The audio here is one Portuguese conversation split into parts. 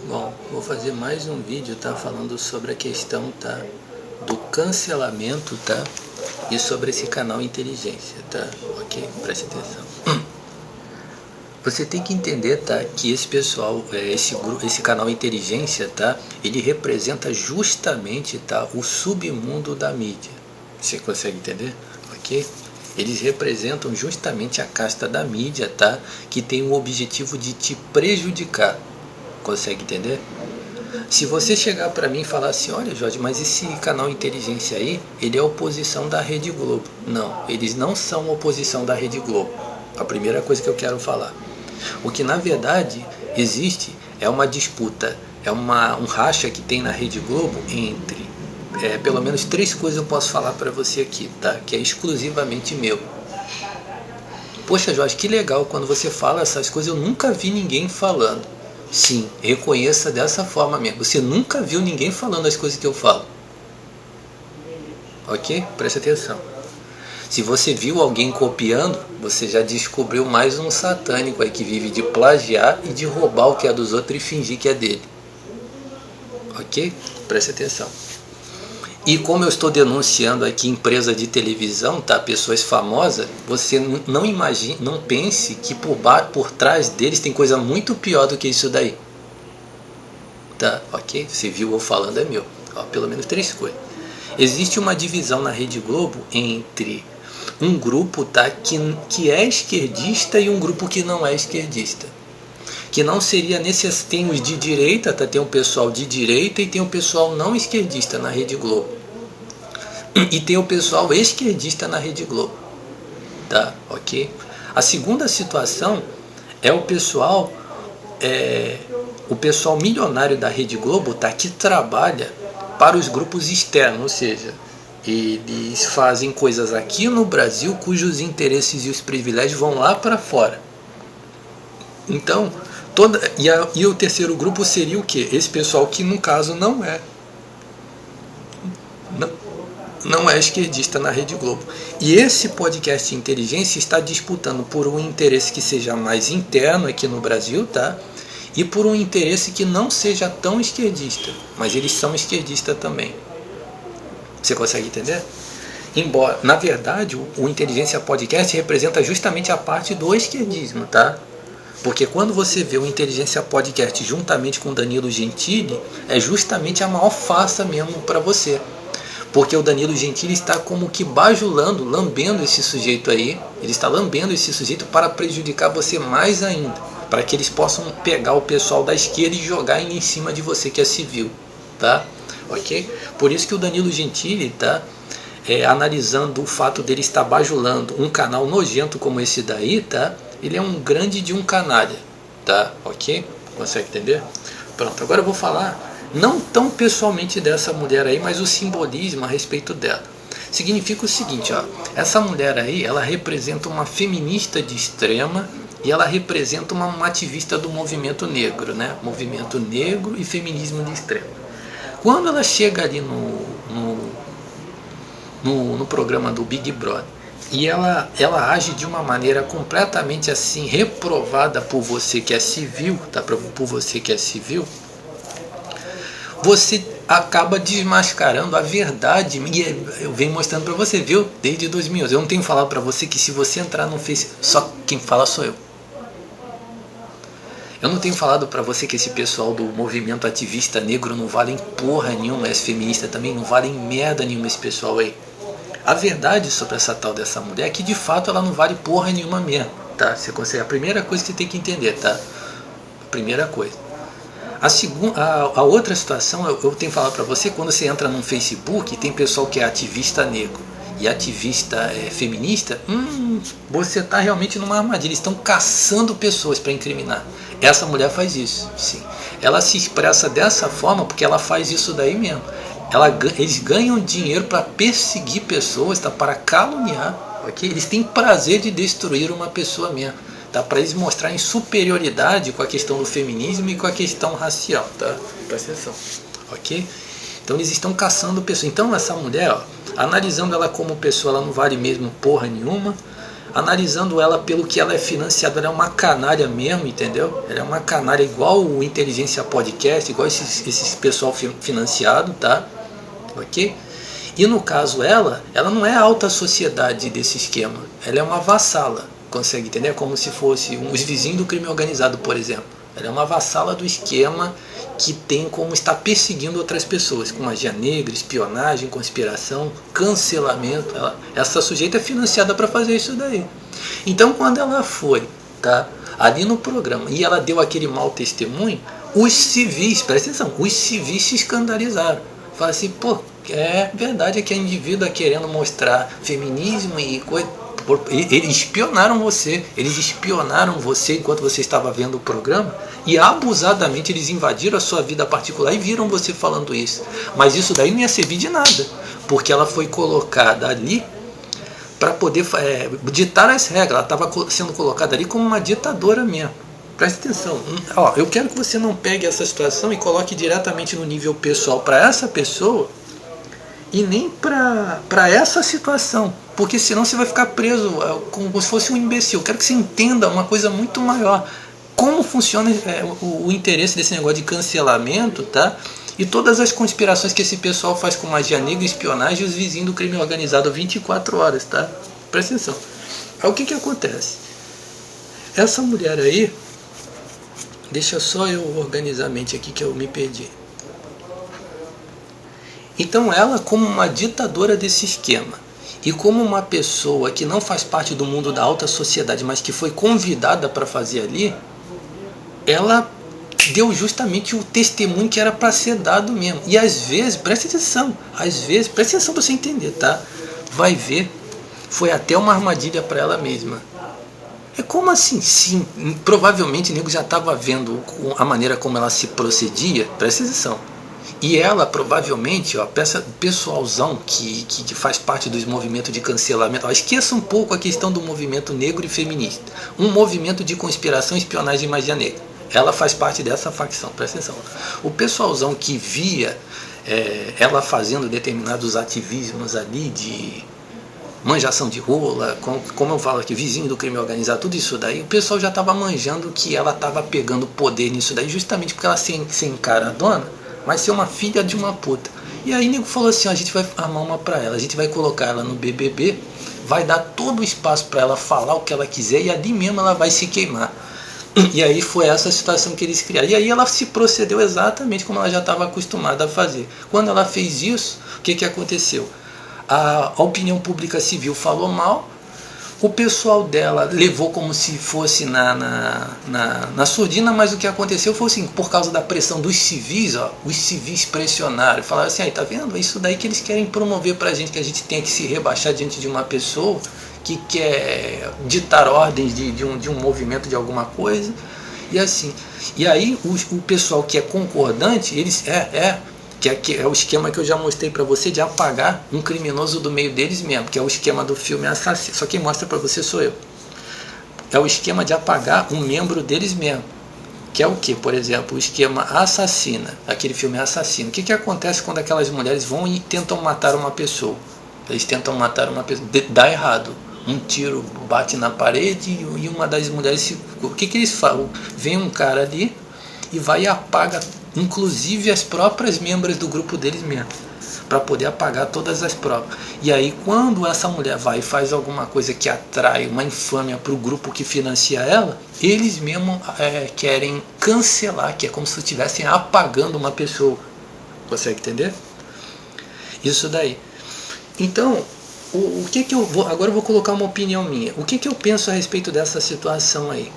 Bom, vou fazer mais um vídeo, tá? Falando sobre a questão, tá? Do cancelamento, tá? E sobre esse canal Inteligência, tá? Ok? Preste atenção. Você tem que entender, tá? Que esse pessoal, esse canal Inteligência, tá? Ele representa justamente, tá? O submundo da mídia. Você consegue entender? Ok? Eles representam justamente a casta da mídia, tá? Que tem o objetivo de te prejudicar. Consegue entender? Se você chegar para mim e falar assim, olha Jorge, mas esse canal Inteligência aí, ele é oposição da Rede Globo. Não, eles não são oposição da Rede Globo. A primeira coisa que eu quero falar. O que na verdade existe é uma disputa, é um racha que tem na Rede Globo entre, pelo menos 3 coisas eu posso falar para você aqui, tá? Que é exclusivamente meu. Poxa Jorge, que legal, quando você fala essas coisas eu nunca vi ninguém falando. Sim, reconheça dessa forma mesmo. Você nunca viu ninguém falando as coisas que eu falo. Ok? Preste atenção. Se você viu alguém copiando, você já descobriu mais um satânico aí que vive de plagiar e de roubar o que é dos outros e fingir que é dele. Ok? Preste atenção. E como eu estou denunciando aqui empresa de televisão, tá? Pessoas famosas, você não imagine, não pense que por trás deles tem coisa muito pior do que isso daí. Tá? Ok? Você viu eu falando é meu. Ó, pelo menos 3 coisas. Existe uma divisão na Rede Globo entre um grupo, tá? que é esquerdista e um grupo que não é esquerdista. Que não seria necessário. Tem os de direita, tá? Tem o pessoal de direita e tem o pessoal não esquerdista na Rede Globo. E tem o pessoal esquerdista na Rede Globo. Tá? Ok? A segunda situação é o pessoal milionário da Rede Globo, tá? Que trabalha para os grupos externos, ou seja, eles fazem coisas aqui no Brasil cujos interesses e os privilégios vão lá para fora. Então, e o terceiro grupo seria o quê? Esse pessoal que no caso não é esquerdista na Rede Globo. E esse podcast Inteligência está disputando por um interesse que seja mais interno aqui no Brasil, tá? E por um interesse que não seja tão esquerdista. Mas eles são esquerdistas também. Você consegue entender? Embora, na verdade, o Inteligência Podcast representa justamente a parte do esquerdismo, tá? Porque quando você vê o Inteligência Podcast juntamente com o Danilo Gentili, é justamente a maior farsa mesmo para você. Porque o Danilo Gentili está como que bajulando, lambendo esse sujeito aí. Ele está lambendo esse sujeito para prejudicar você mais ainda. Para que eles possam pegar o pessoal da esquerda e jogar em cima de você que é civil. Tá? Ok? Por isso que o Danilo Gentili está analisando o fato dele estar bajulando um canal nojento como esse daí, tá? Ele é um grande de um canalha. Tá? Ok? Consegue entender? Pronto, agora eu vou falar não tão pessoalmente dessa mulher aí, mas o simbolismo a respeito dela. Significa o seguinte, ó, essa mulher aí, ela representa uma feminista de extrema e ela representa uma ativista do movimento negro, né? Movimento negro e feminismo de extrema. Quando ela chega ali no programa do Big Brother e ela age de uma maneira completamente assim reprovada por você que é civil, tá? Por você que é civil, você acaba desmascarando a verdade. E eu venho mostrando para você, viu? Desde 2011. Eu não tenho falado para você que se você entrar no Facebook, só quem fala sou eu. Eu não tenho falado para você que esse pessoal do movimento ativista negro não valem porra nenhuma, esse feminista também não valem merda nenhuma, esse pessoal aí. A verdade sobre essa tal dessa mulher é que de fato ela não vale porra nenhuma mesmo, tá? Você consegue, a primeira coisa que você tem que entender, tá? A primeira coisa. A outra situação, eu tenho falado para você, quando você entra no Facebook, tem pessoal que é ativista negro e ativista feminista, você está realmente numa armadilha, eles estão caçando pessoas para incriminar. Essa mulher faz isso, sim. Ela se expressa dessa forma porque ela faz isso daí mesmo. Eles ganham dinheiro para perseguir pessoas, tá? Para caluniar, ok? Eles têm prazer de destruir uma pessoa mesmo. Tá? Para eles mostrarem superioridade com a questão do feminismo e com a questão racial, tá? Presta atenção, ok? Então eles estão caçando pessoas. Então essa mulher, ó, analisando ela como pessoa, ela não vale mesmo porra nenhuma. analisando ela pelo que ela é financiada, ela é uma canária mesmo, entendeu? Ela é uma canária igual o Inteligência Podcast, igual esses pessoal financiado, tá? Ok? E no caso ela não é a alta sociedade desse esquema, ela é uma vassala, consegue entender? Como se fosse os vizinhos do crime organizado, por exemplo. Ela é uma vassala do esquema que tem como estar perseguindo outras pessoas, com magia negra, espionagem, conspiração, cancelamento. Essa sujeita é financiada para fazer isso daí. Então quando ela foi, tá, ali no programa e ela deu aquele mau testemunho, os civis, presta atenção, os civis se escandalizaram. Falaram assim, pô, é verdade que a indivídua querendo mostrar feminismo e coisa. Eles espionaram você enquanto você estava vendo o programa e abusadamente eles invadiram a sua vida particular e viram você falando isso. Mas isso daí não ia servir de nada, porque ela foi colocada ali para poder ditar as regras. Ela estava sendo colocada ali como uma ditadora mesmo. Preste atenção. Ó, eu quero que você não pegue essa situação e coloque diretamente no nível pessoal para essa pessoa e nem para essa situação, porque senão você vai ficar preso como se fosse um imbecil. Eu quero que você entenda uma coisa muito maior, como funciona o interesse desse negócio de cancelamento, tá? E todas as conspirações que esse pessoal faz com magia negra, espionagem e os vizinhos do crime organizado 24 horas, tá? Presta atenção. Aí o que acontece? Essa mulher aí, deixa só eu organizar a mente aqui que eu me perdi. Então ela, como uma ditadora desse esquema e como uma pessoa que não faz parte do mundo da alta sociedade, mas que foi convidada para fazer ali, ela deu justamente o testemunho que era para ser dado mesmo. E às vezes, presta atenção para você entender, tá? Vai ver, foi até uma armadilha para ela mesma. É como assim? Sim, provavelmente o nego já estava vendo a maneira como ela se procedia, presta atenção. E ela provavelmente, ó, pessoalzão que faz parte dos movimentos de cancelamento, ó, esqueça um pouco a questão do movimento negro e feminista. Um movimento de conspiração, espionagem e magia negra. Ela faz parte dessa facção, presta atenção. O pessoalzão que via ela fazendo determinados ativismos ali de manjação de rola, como eu falo aqui, vizinho do crime organizado, tudo isso daí, o pessoal já estava manjando que ela estava pegando poder nisso daí, justamente porque ela se encaradona, vai ser uma filha de uma puta. E aí o nego falou assim, ó, a gente vai armar uma pra ela, a gente vai colocar ela no BBB, vai dar todo o espaço para ela falar o que ela quiser e ali mesmo ela vai se queimar. E aí foi essa situação que eles criaram. E aí ela se procedeu exatamente como ela já estava acostumada a fazer. Quando ela fez isso, o que aconteceu? A opinião pública civil falou mal, o pessoal dela levou como se fosse na surdina, mas o que aconteceu foi assim, por causa da pressão dos civis, ó, os civis pressionaram, falaram assim, aí tá vendo, é isso daí que eles querem promover pra gente, que a gente tem que se rebaixar diante de uma pessoa que quer ditar ordens de um movimento de alguma coisa, e assim. E aí o pessoal que é concordante, eles que é o esquema que eu já mostrei para você de apagar um criminoso do meio deles mesmo, que é o esquema do filme Assassino. Só quem mostra para você sou eu. É o esquema de apagar um membro deles mesmo. Que é o que? Por exemplo, o esquema Assassina. Aquele filme Assassino. O que acontece quando aquelas mulheres vão e tentam matar uma pessoa? Eles tentam matar uma pessoa. Dá errado. Um tiro bate na parede e uma das mulheres... O que eles falam? Vem um cara ali e vai e apaga inclusive as próprias membros do grupo deles mesmo, para poder apagar todas as provas. E aí quando essa mulher vai e faz alguma coisa que atrai uma infâmia para o grupo que financia ela, eles mesmos querem cancelar, que é como se estivessem apagando uma pessoa. Consegue entender? Isso daí. Então, o que eu vou... Agora eu vou colocar uma opinião minha. O que eu penso a respeito dessa situação aí?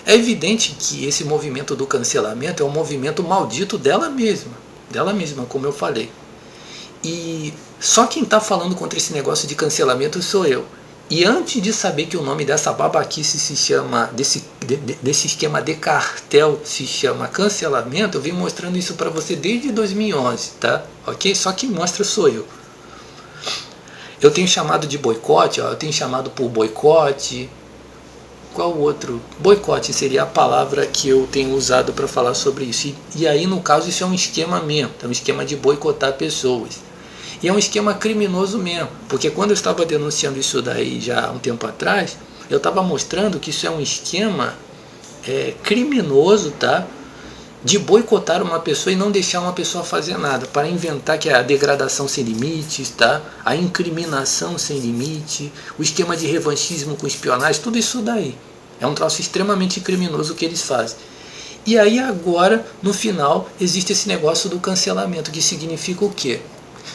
É evidente que esse movimento do cancelamento é um movimento maldito dela mesma, como eu falei. E só quem está falando contra esse negócio de cancelamento sou eu. E antes de saber que o nome dessa babaquice se chama, desse esquema de cartel se chama cancelamento, eu vim mostrando isso para você desde 2011, tá? Ok? Só quem mostra sou eu. Eu tenho chamado de boicote, ó, eu tenho chamado por boicote. Qual outro? Boicote seria a palavra que eu tenho usado para falar sobre isso. E aí, no caso, isso é um esquema mesmo. É um esquema de boicotar pessoas. E é um esquema criminoso mesmo. Porque quando eu estava denunciando isso daí já há um tempo atrás, Eu estava mostrando que isso é um esquema criminoso, tá? De boicotar uma pessoa e não deixar uma pessoa fazer nada, para inventar que é a degradação sem limites, tá? A incriminação sem limite, o esquema de revanchismo com espionagem, tudo isso daí. É um troço extremamente criminoso que eles fazem. E aí agora, no final, existe esse negócio do cancelamento, que significa o quê?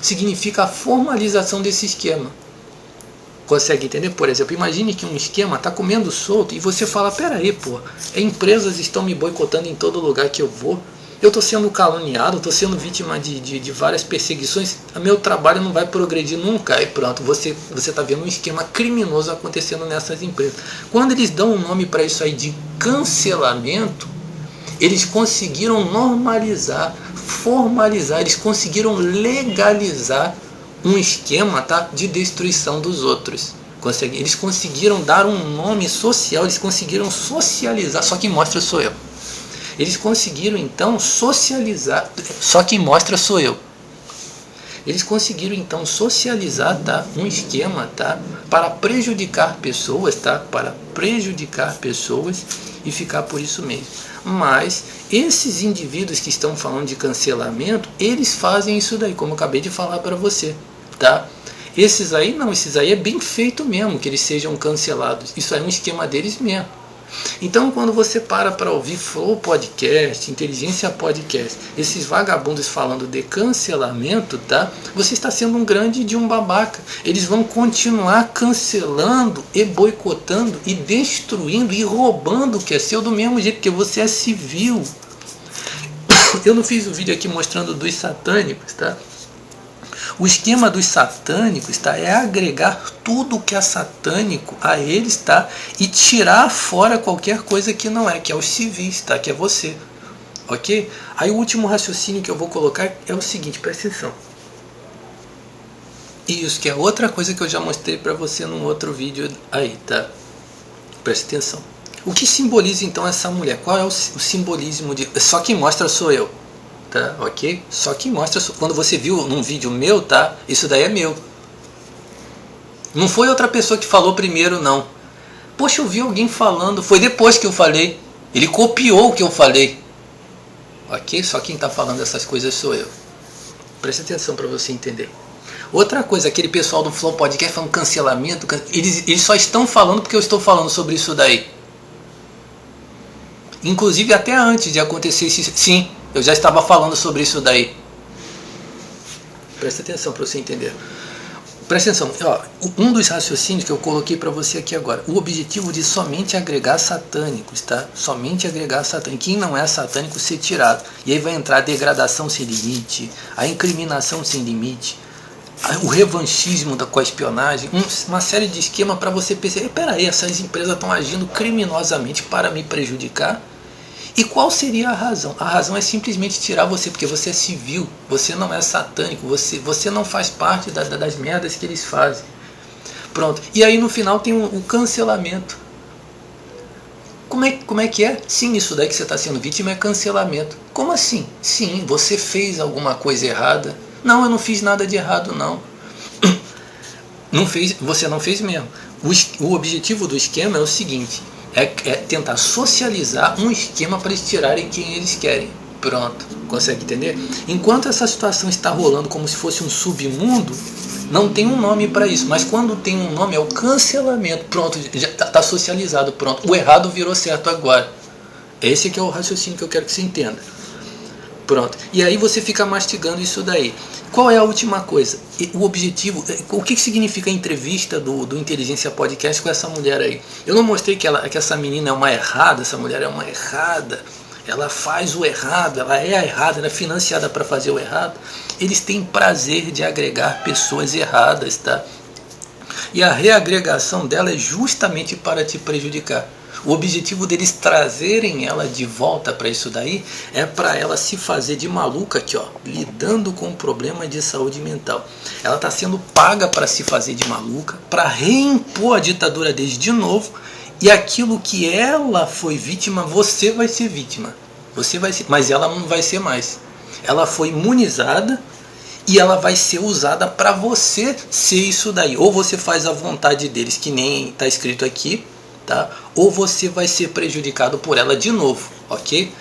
Significa a formalização desse esquema. Consegue entender? Por exemplo, imagine que um esquema está comendo solto e você fala, peraí, pô, empresas estão me boicotando em todo lugar que eu vou, eu estou sendo caluniado, estou sendo vítima de várias perseguições, meu trabalho não vai progredir nunca. E pronto, você está vendo um esquema criminoso acontecendo nessas empresas. Quando eles dão um nome para isso aí de cancelamento, eles conseguiram normalizar, formalizar, eles conseguiram legalizar um esquema, tá, de destruição dos outros. Eles conseguiram dar um nome social, eles conseguiram socializar, só quem mostra sou eu. Eles conseguiram então socializar, só quem mostra sou eu. Eles conseguiram então socializar, tá, um esquema, tá, para prejudicar pessoas, tá, para prejudicar pessoas e ficar por isso mesmo. Mas esses indivíduos que estão falando de cancelamento, eles fazem isso daí, como eu acabei de falar para você, tá? Esses aí não, esses aí é bem feito mesmo que eles sejam cancelados. Isso aí é um esquema deles mesmo. Então, quando você para ouvir Flow Podcast, Inteligência Podcast, esses vagabundos falando de cancelamento, tá? Você está sendo um grande de um babaca. Eles vão continuar cancelando e boicotando e destruindo e roubando o que é seu do mesmo jeito, porque você é civil. Eu não fiz o vídeo aqui mostrando dos satânicos, tá? O esquema dos satânicos, tá, é agregar tudo que é satânico a eles, tá, e tirar fora qualquer coisa que não é, que é os civis, tá, que é você, ok? Aí o último raciocínio que eu vou colocar é o seguinte, presta atenção. Isso que é outra coisa que eu já mostrei para você num outro vídeo aí, tá? Presta atenção. O que simboliza então essa mulher? Qual é o simbolismo de... Só quem mostra sou eu. Tá, ok? Só que mostra, quando você viu num vídeo meu, tá? Isso daí é meu. Não foi outra pessoa que falou primeiro, não. Poxa, eu vi alguém falando, foi depois que eu falei. Ele copiou o que eu falei. Ok? Só quem está falando essas coisas sou eu. Presta atenção para você entender. Outra coisa, aquele pessoal do Flow Podcast falando cancelamento, eles só estão falando porque eu estou falando sobre isso daí. Inclusive até antes de acontecer isso, sim. Eu já estava falando sobre isso daí. Presta atenção para você entender. Presta atenção. Ó, um dos raciocínios que eu coloquei para você aqui agora. O objetivo de somente agregar satânicos, tá? Somente agregar satânicos. Quem não é satânico ser tirado. E aí vai entrar a degradação sem limite, a incriminação sem limite, o revanchismo com a espionagem, uma série de esquemas para você perceber. Peraí, essas empresas estão agindo criminosamente para me prejudicar. E qual seria a razão? A razão é simplesmente tirar você, porque você é civil, você não é satânico, você não faz parte das merdas que eles fazem. Pronto. E aí no final tem o cancelamento. Como é que é? Sim, isso daí que você está sendo vítima é cancelamento. Como assim? Sim, você fez alguma coisa errada. Não, eu não fiz nada de errado, não. Não fez, você não fez mesmo. O objetivo do esquema é o seguinte... É tentar socializar um esquema para eles tirarem quem eles querem. Pronto, consegue entender? Enquanto essa situação está rolando como se fosse um submundo, não tem um nome para isso. Mas quando tem um nome é o cancelamento. Pronto, já está socializado, pronto. O errado virou certo agora. Esse que é o raciocínio que eu quero que você entenda. Pronto. E aí você fica mastigando isso daí. Qual é a última coisa? O objetivo, o que significa a entrevista do Inteligência Podcast com essa mulher aí? Eu não mostrei que essa menina é uma errada, essa mulher é uma errada, ela faz o errado, ela é a errada, ela é financiada para fazer o errado. Eles têm prazer de agregar pessoas erradas, tá? E a reagregação dela é justamente para te prejudicar. O objetivo deles trazerem ela de volta para isso daí é para ela se fazer de maluca aqui, ó, lidando com problemas de saúde mental. Ela está sendo paga para se fazer de maluca, para reimpor a ditadura deles de novo, e aquilo que ela foi vítima, você vai ser vítima. Você vai ser, mas ela não vai ser mais. Ela foi imunizada e ela vai ser usada para você ser isso daí. Ou você faz a vontade deles, que nem está escrito aqui, tá? Ou você vai ser prejudicado por ela de novo, ok?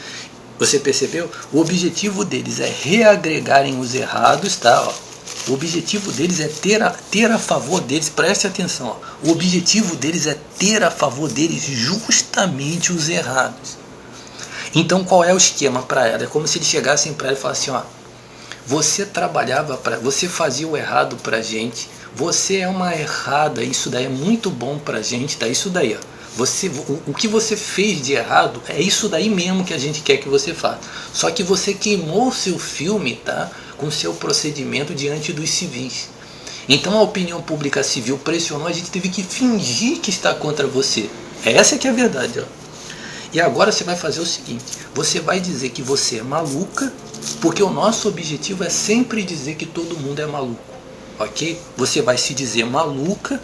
Você percebeu? O objetivo deles é reagregarem os errados, tá? Ó. O objetivo deles é ter a favor deles, preste atenção, ó. O objetivo deles é ter a favor deles justamente os errados. Então qual é o esquema para ela? É como se eles chegassem para ela e falassem, ó, você trabalhava você fazia o errado pra gente, você é uma errada, isso daí é muito bom pra gente, tá? Isso daí, ó. O que você fez de errado é isso daí mesmo que a gente quer que você faça. Só que você queimou o seu filme, tá? Com seu procedimento diante dos civis. Então a opinião pública civil pressionou, a gente teve que fingir que está contra você. Essa é que é a verdade, ó. E agora você vai fazer o seguinte, você vai dizer que você é maluca, porque o nosso objetivo é sempre dizer que todo mundo é maluco, ok? Você vai se dizer maluca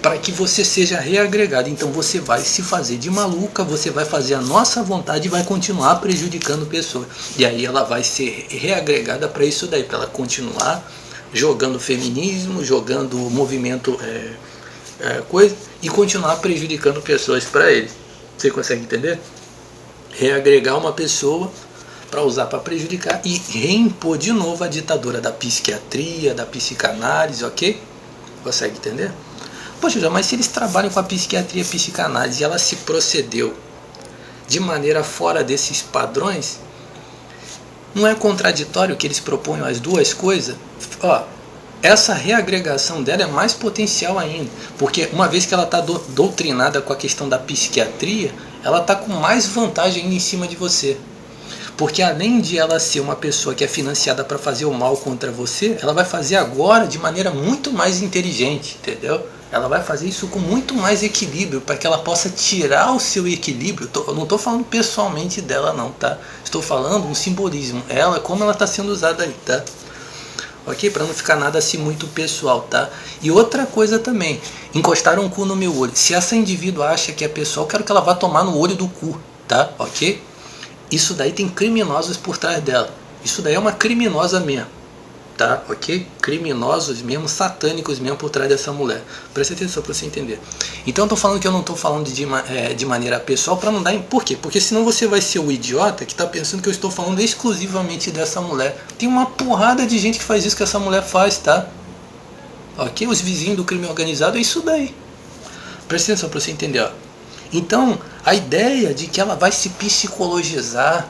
para que você seja reagregado. Então você vai se fazer de maluca, você vai fazer a nossa vontade e vai continuar prejudicando pessoas. E aí ela vai ser reagregada para isso daí, para ela continuar jogando feminismo, jogando movimento coisa, e continuar prejudicando pessoas para eles. Você consegue entender? Reagregar uma pessoa para usar para prejudicar e reimpor de novo a ditadura da psiquiatria, da psicanálise, ok? Consegue entender? Poxa, mas se eles trabalham com a psiquiatria e a psicanálise e ela se procedeu de maneira fora desses padrões, não é contraditório que eles proponham as duas coisas? Ó, essa reagregação dela é mais potencial ainda, porque uma vez que ela está doutrinada com a questão da psiquiatria, ela está com mais vantagem ainda em cima de você. Porque além de ela ser uma pessoa que é financiada para fazer o mal contra você, ela vai fazer agora de maneira muito mais inteligente, entendeu? Ela vai fazer isso com muito mais equilíbrio, para que ela possa tirar o seu equilíbrio. Eu não estou falando pessoalmente dela não, tá? Estou falando um simbolismo. Ela, como ela está sendo usada aí, tá? Ok? Para não ficar nada assim muito pessoal, tá? E outra coisa também, encostaram o cu no meu olho. Se essa indivídua acha que é pessoal, eu quero que ela vá tomar no olho do cu, tá? Ok? Isso daí tem criminosos por trás dela. Isso daí é uma criminosa mesmo, tá? Ok? Criminosos mesmo, satânicos mesmo por trás dessa mulher. Presta atenção para você entender. Então eu tô falando que eu não tô falando de maneira pessoal para não dar... Por quê? Porque senão você vai ser o idiota que tá pensando que eu estou falando exclusivamente dessa mulher. Tem uma porrada de gente que faz isso que essa mulher faz, tá? Ok? Os vizinhos do crime organizado é isso daí. Presta atenção para você entender, ó. Então, a ideia de que ela vai se psicologizar,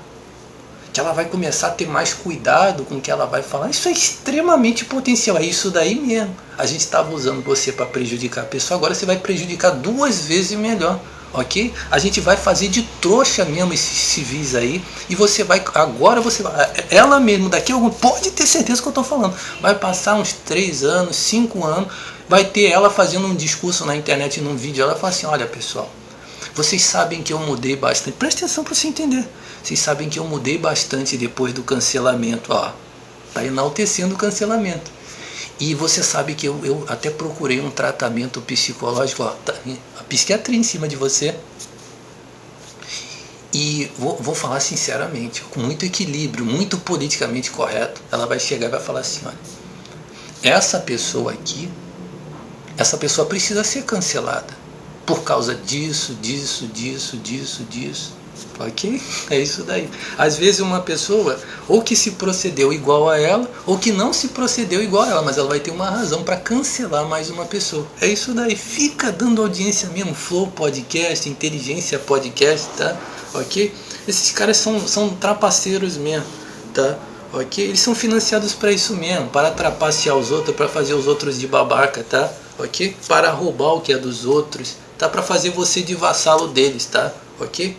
que ela vai começar a ter mais cuidado com o que ela vai falar, isso é extremamente potencial, é isso daí mesmo. A gente estava usando você para prejudicar a pessoa, agora você vai prejudicar 2 vezes melhor, ok? A gente vai fazer de trouxa mesmo esses civis aí, e você vai, agora você vai, ela mesmo, daqui a algum, pode ter certeza que eu estou falando, vai passar uns 3 anos, 5 anos, vai ter ela fazendo um discurso na internet, num vídeo, ela fala assim, olha pessoal, vocês sabem que eu mudei bastante. Presta atenção para você entender. Vocês sabem que eu mudei bastante depois do cancelamento. Ó, tá enaltecendo o cancelamento. E você sabe que eu até procurei um tratamento psicológico. Ó, tá, a psiquiatria em cima de você. E vou falar sinceramente, com muito equilíbrio, muito politicamente correto. Ela vai chegar e vai falar assim, olha, essa pessoa aqui, essa pessoa precisa ser cancelada. Por causa disso. Ok? É isso daí. Às vezes uma pessoa, ou que se procedeu igual a ela, ou que não se procedeu igual a ela, mas ela vai ter uma razão para cancelar mais uma pessoa. É isso daí. Fica dando audiência mesmo. Flow Podcast, Inteligência Podcast, tá? Ok? Esses caras são trapaceiros mesmo, tá? Ok? Eles são financiados para isso mesmo, para trapacear os outros, para fazer os outros de babaca, tá? Ok? Para roubar o que é dos outros, tá? Para fazer você de vassalo deles, tá? Ok?